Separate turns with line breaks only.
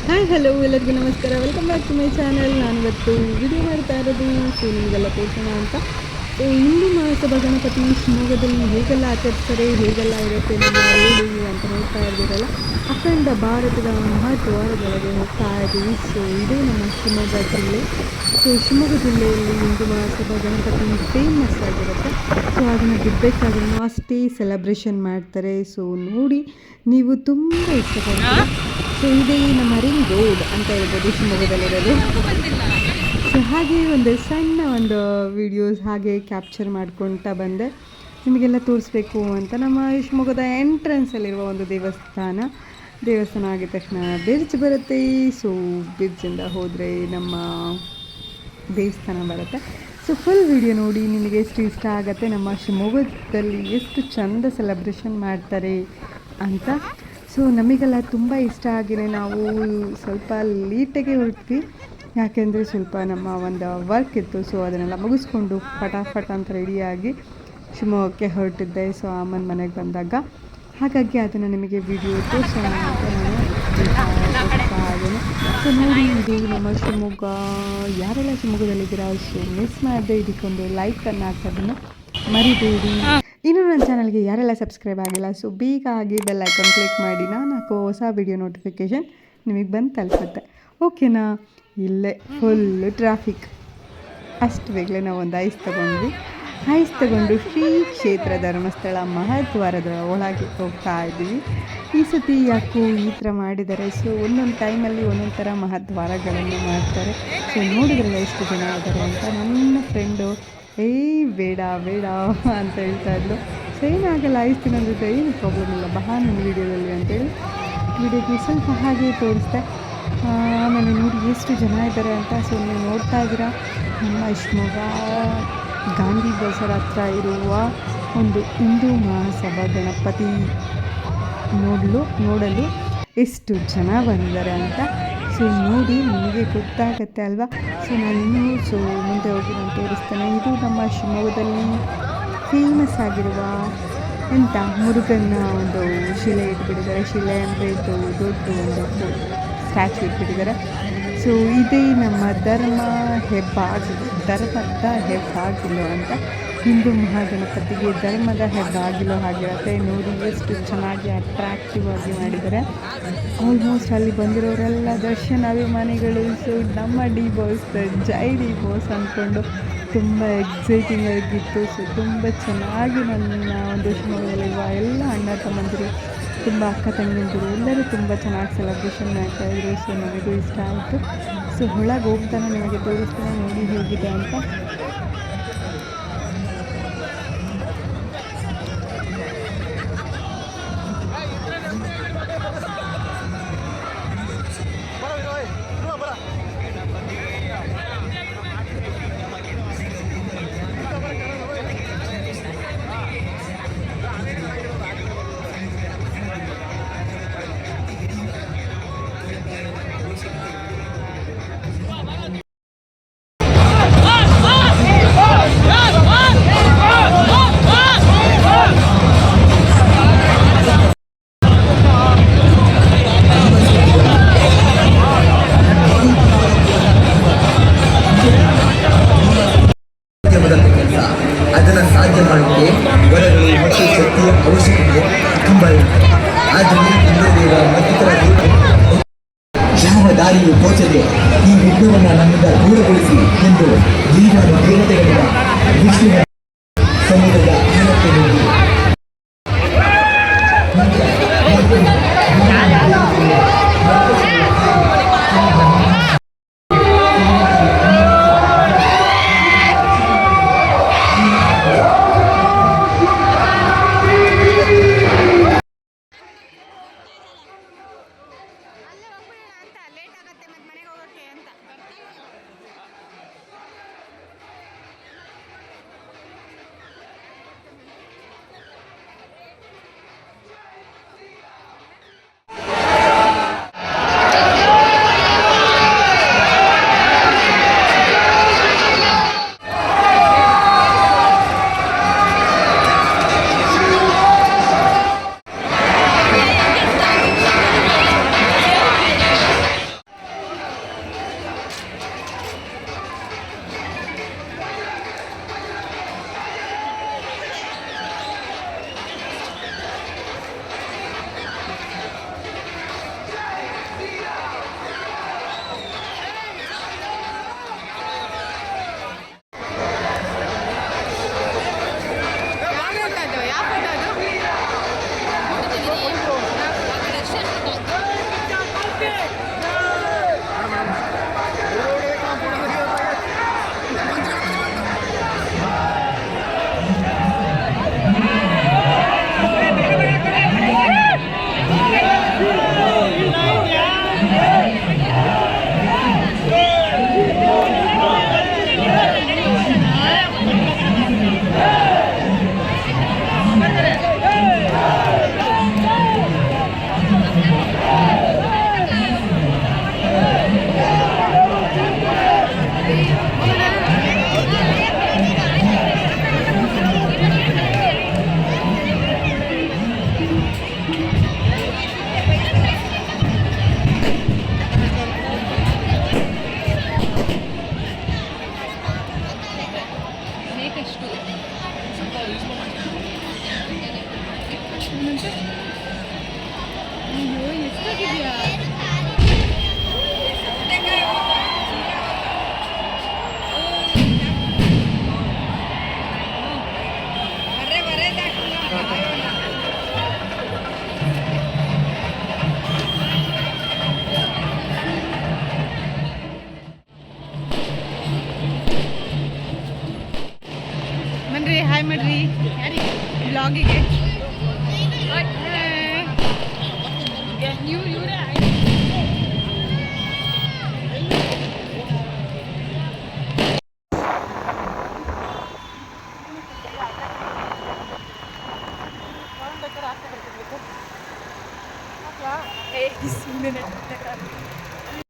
Hi hello ಎಲ್ಲರಿಗೂ ನಮಸ್ಕಾರ, welcome back to my channel. ನಾನಿವತ್ತು ವಿಡಿಯೋ ಮಾಡ್ತಾ ಇರೋದು ಸೊ ನಿಮಗೆಲ್ಲ ತೋರಿಸೋಣ ಅಂತ. ಸೊ ಹಿಂದೂ ಮಹಾಸಭಾ ಗಣಪತಿ ಶಿವಮೊಗ್ಗದಲ್ಲಿ ಹೇಗೆಲ್ಲ ಆಚರಿಸ್ತಾರೆ, ಹೇಗೆಲ್ಲ ಇರುತ್ತೆ ನಮ್ಮ ರೋಡು ಅಂತ ನೋಡ್ತಾ ಇದ್ದೀರಲ್ಲ, ಅಖಂಡ ಭಾರತದ ಮಹದ್ವಾರದೊಳಗೆ ಹೋಗ್ತಾ ಇದ್ದೀವಿ. ಸೊ ಇದೇ ನಮ್ಮ ಶಿವಮೊಗ್ಗ ಜಿಲ್ಲೆ. ಸೊ ಶಿವಮೊಗ್ಗ ಜಿಲ್ಲೆಯಲ್ಲಿ ಹಿಂದೂ ಮಹಾಸಭಾ ಗಣಪತಿ ಫೇಮಸ್ ಆಗಿರುತ್ತೆ. ಸೊ ಅದನ್ನು ಬಿಡಬೇಕಾದ್ರೂ ಅಷ್ಟೇ ಸೆಲೆಬ್ರೇಷನ್ ಮಾಡ್ತಾರೆ. ಸೊ ನೋಡಿ, ನೀವು ತುಂಬ ಇಷ್ಟಪಡ್ತೀರ. ಸೊ ಇದೇ ನಮ್ಮ ರಿಂಗ್ ರೋಡ್ ಅಂತ ಹೇಳ್ಬೋದು ಶಿವಮೊಗ್ಗದಲ್ಲಿರೋದು. ಸೊ ಹಾಗೆ ಒಂದು ಸಣ್ಣ ವಿಡಿಯೋಸ್ ಹಾಗೆ ಕ್ಯಾಪ್ಚರ್ ಮಾಡ್ಕೊಳ್ತಾ ಬಂದೆ, ನಿಮಗೆಲ್ಲ ತೋರಿಸ್ಬೇಕು ಅಂತ. ನಮ್ಮ ಶಿವಮೊಗ್ಗದ ಎಂಟ್ರೆನ್ಸಲ್ಲಿರುವ ಒಂದು ದೇವಸ್ಥಾನ ಆಗಿದ ತಕ್ಷಣ ಬ್ರಿಡ್ಜ್ ಬರುತ್ತೆ. ಸೊ ಬ್ರಿಡ್ಜಿಂದ ಹೋದರೆ ನಮ್ಮ ದೇವಸ್ಥಾನ ಬರುತ್ತೆ. ಸೊ ಫುಲ್ ವಿಡಿಯೋ ನೋಡಿ, ನಿಮಗೆ ಎಷ್ಟು ಇಷ್ಟ ಆಗುತ್ತೆ ನಮ್ಮ ಶಿವಮೊಗ್ಗದಲ್ಲಿ ಎಷ್ಟು ಚಂದ ಸೆಲೆಬ್ರೇಷನ್ ಮಾಡ್ತಾರೆ ಅಂತ. ಸೊ ನಮಗೆಲ್ಲ ತುಂಬ ಇಷ್ಟ ಆಗಿದೆ. ನಾವು ಸ್ವಲ್ಪ ಲೇಟಾಗೆ ಹೊರಟ್ವಿ, ಯಾಕೆಂದರೆ ಸ್ವಲ್ಪ ನಮ್ಮ ಒಂದು ವರ್ಕ್ ಇತ್ತು. ಸೊ ಅದನ್ನೆಲ್ಲ ಮುಗಿಸ್ಕೊಂಡು ಫಟಾಫಟ್ ಅಂತ ರೆಡಿಯಾಗಿ ಶಿವಮೊಗ್ಗಕ್ಕೆ ಹೊರಟಿದ್ದೆ. ಸೊ ಅಮ್ಮನ ಮನೆಗೆ ಬಂದಾಗ, ಹಾಗಾಗಿ ಅದನ್ನು ನಿಮಗೆ ವಿಡಿಯೋ ತೋರಿಸೋಣ ಅಂತ ನಾನು ಹಾಗೆಯೇ. ಸೊ ನೋಡಿ, ಇದು ನಮ್ಮ ಶಿವಮೊಗ್ಗ. ಯಾರೆಲ್ಲ ಶಿವಮೊಗ್ಗದಲ್ಲಿದ್ದೀರಾ, ಸೊ ಮಿಸ್ ಮಾಡದೆ ಇದಕ್ಕೊಂದು ಲೈಕನ್ನು ಹಾಕೋದನ್ನು ಮರಿಬೇಡಿ. ಇನ್ನು ನನ್ನ ಚಾನಲ್ಗೆ ಯಾರೆಲ್ಲ ಸಬ್ಸ್ಕ್ರೈಬ್ ಆಗಿಲ್ಲ, ಸೊ ಬೇಗ ಆಗಿ ಬೆಲ್ ಐಕಾನ್ ಕ್ಲಿಕ್ ಮಾಡಿ, ನಾನು ಹಾಕೋ ಹೊಸ ವಿಡಿಯೋ ನೋಟಿಫಿಕೇಷನ್ ನಿಮಗೆ ಬಂದು ತಲುಪುತ್ತೆ. ಓಕೆನಾ? ಇಲ್ಲೇ ಫುಲ್ಲು ಟ್ರಾಫಿಕ್. ಅಷ್ಟು ಬೇಗಲೇ ನಾವು ಒಂದು ಐಸ್ ತಗೊಂಡು ಶ್ರೀ ಕ್ಷೇತ್ರ ಧರ್ಮಸ್ಥಳ ಮಹದ್ವಾರದ ಒಳಗೆ ಹೋಗ್ತಾ ಇದ್ದೀವಿ. ಈ ಸತಿ ಯಾಕೋ ಈ ಥರ ಮಾಡಿದ್ದಾರೆ. ಸೊ ಒಂದೊಂದು ಟೈಮಲ್ಲಿ ಒಂದೊಂದು ಥರ ಮಹದ್ವಾರಗಳನ್ನು ಮಾಡ್ತಾರೆ. ಸೊ ನೋಡಿದ್ರಲ್ಲ ಎಷ್ಟು ಜನ ಇದ್ದಾರೆ ಅಂತ. ನನ್ನ ಫ್ರೆಂಡು ಬೇಡ ಅಂತ ಹೇಳ್ತಾ ಇದ್ಲು. ಸೊ ಏನಾಗಲ್ಲ, ಐಸ್ ತಿನ್ನೋದಿದ್ರೆ ಏನು ಪ್ರಾಬ್ಲಮ್ ಇಲ್ಲ, ಬಹಳ ನನ್ನ ವೀಡಿಯೋದಲ್ಲಿ ಅಂತೇಳಿ ವೀಡಿಯೋಗೆ ಸ್ವಲ್ಪ ಹಾಗೆ ತೋರಿಸ್ದೆ. ಆಮೇಲೆ ನೋಡಿ ಎಷ್ಟು ಜನ ಇದ್ದಾರೆ ಅಂತ. ಸೊ ನೀವು ನೋಡ್ತಾ ಇದ್ದೀರಾ, ನಮ್ಮ ಶಿವಮೊಗ್ಗ ಗಾಂಧಿ ಬಜಾರ್ ಹತ್ರ ಇರುವ ಒಂದು ಹಿಂದೂ ಮಹಾಸಭಾ ಗಣಪತಿ ನೋಡಲು ಎಷ್ಟು ಜನ ಬಂದಿದ್ದಾರೆ ಅಂತ. ಸೊ ನೋಡಿ, ನಿಮಗೆ ಗೊತ್ತಾಗತ್ತೆ ಅಲ್ವಾ. ಸೊ ನಾನು ಮುಂದೆ ಹೋಗಿ ನಾನು ತೋರಿಸ್ತೇನೆ. ಇದು ನಮ್ಮ ಶಿವಮೊಗ್ಗದಲ್ಲಿ ಫೇಮಸ್ ಆಗಿರುವ ಮುರುಗನ್ನ ಒಂದು ಶಿಲೆ ಇಟ್ಬಿಟ್ಟಿದ್ದಾರೆ. ಶಿಲೆ ಅಂದರೆ ಇದು ದೊಡ್ಡ ಒಂದು ಸ್ಟ್ಯಾಚು ಇಟ್ಬಿಟ್ಟಿದ್ದಾರೆ. ಸೊ ಇದೇ ನಮ್ಮ ಧರ್ಮದ ಹೆಬ್ಬಾಗಿಲು ಅಂತ. ಹಿಂದೂ ಮಹಾಗಣಪತಿಗೆ ಧರ್ಮದ ಹೆಬ್ಬಾಗಿಲು ಆಗಿರುತ್ತೆ. ನೋಡಿ ಎಷ್ಟು ಚೆನ್ನಾಗಿ ಅಟ್ರಾಕ್ಟಿವ್ ಆಗಿ ಮಾಡಿದ್ದಾರೆ. ಆಲ್ಮೋಸ್ಟ್ ಅಲ್ಲಿ ಬಂದಿರೋರೆಲ್ಲ ದರ್ಶನ್ ಅಭಿಮಾನಿಗಳು. ಸೊ ನಮ್ಮ ಡಿ ಬಾಸ್ ಜೈ ಡಿ ಬಾಸ್ ಅಂದ್ಕೊಂಡು ತುಂಬ ಎಕ್ಸೈಟಿಂಗ್ ಆಗಿತ್ತು. ಸೊ ತುಂಬ ಚೆನ್ನಾಗಿ ನನ್ನ ಒಂದು ಶಿವಮೊಗ್ಗದಲ್ಲಿರುವ ಎಲ್ಲ ಅಣ್ಣ ತಮ್ಮಂದಿರು, ತುಂಬ ಅಕ್ಕ ತಂಗಿಯಂದಿರು ಎಲ್ಲರೂ ತುಂಬ ಚೆನ್ನಾಗಿ ಸೆಲೆಬ್ರೇಷನ್ ಮಾಡ್ತಾಯಿದ್ರು. ಸೊ ನನಗೂ ಇಷ್ಟ ಆಯಿತು. ಸೊ ಒಳಗೆ ಹೋಗ್ತಾನೆ ನಿಮಗೆ ತೋರಿಸ್ತಾನೆ, ನೋಡಿ ಹೇಗಿದೆ ಅಂತ.
ಅದನ್ನು ಸಾಧ್ಯ ಮಾಡಲಿಕ್ಕೆ ವರಗಳು ಮತ್ತು ಶಕ್ತಿಯ ಅವಶ್ಯಕತೆ ತುಂಬ ಇದೆ. ಆದರೆ ಇಂದ್ರದೇವ ಮತ್ತಿತರ ಯಾವ ದಾರಿಯು ತೋಚದೆ ಈ ವಿಘ್ನವನ್ನು ನಮ್ಮಿಂದ ದೂರಗೊಳಿಸಿ ಎಂದು ಜೀವನ ದೇವತೆಗಳಿಂದ ವಿಷ್ಣುವಿನ ಸಮುದ್ರದ ಆಳಕ್ಕೆ ಹೋಗಿ
ವ್ಲಾಗಿಗೆ. ಸುಮ್ಮನೆ